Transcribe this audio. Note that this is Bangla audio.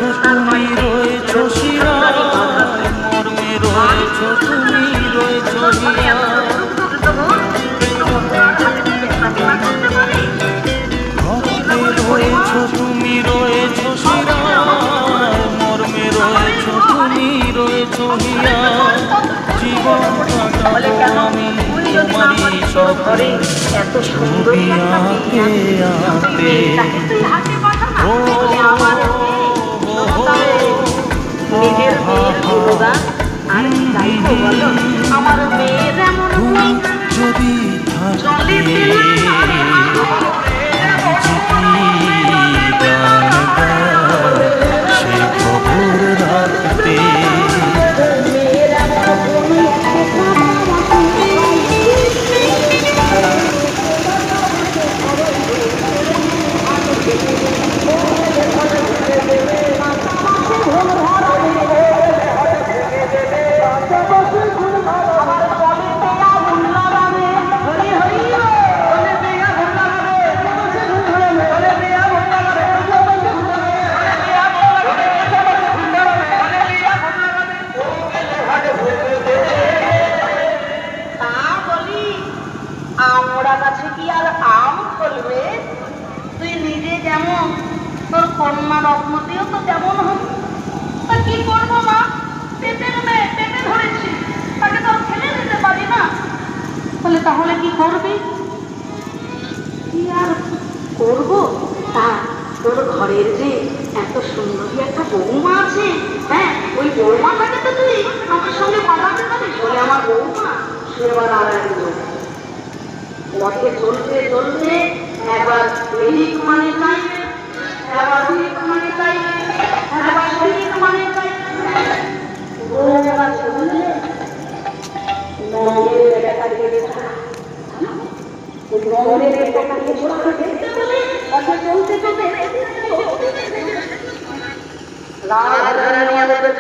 রয়েছো তুমি, রয়েছো শিরায়, মর্মে রয়েছো তুমি, রয়েছো হিয়ায়। ভক্তে রয়েছো তুমি, রয়েছো শিরায়, মর্মে রয়েছো তুমি, রয়েছো হিয়ায়। জীবন কাটাবো আমি তোমারই স্বপ্নে, ছবি আঁকে আঁকে। নিজের মেয়ের গুণগান আর কি গাইবো বলো? আমার মেয়ের এমন যদি জলে সে খবর রাখতে আমরা কাছে কি আর আম ফলবে? তুই নিজে যেমন, তোর কন্যা রত্নটিও তো তেমন হবে। তা কি করবো মা? পেটের মেয়ে, পেটে ধরেছি, তাকে তো ফেলে দিতে পারি না। বলে তাহলে কি করবি? কি আর করবো? তা তোর ঘরের যে এত সুন্দরী একটা বৌমা আছে, হ্যাঁ, ওই বৌমাটাকে তো তুই আমার সঙ্গে পাঠাতে পারিস। বলে আমার বৌমা সেবার আর একজন পথে চলতে চলতে একবার এদিক মানে চাইবে, একবার ওদিক মানে চাইবে, একবার সেদিক মানে চাইবে। বৌমা চললে মনের বেটাকে দেখা, মনের বেটাকে দেখতে বলে পথে চলতে চলতে রাধারানী আমাদের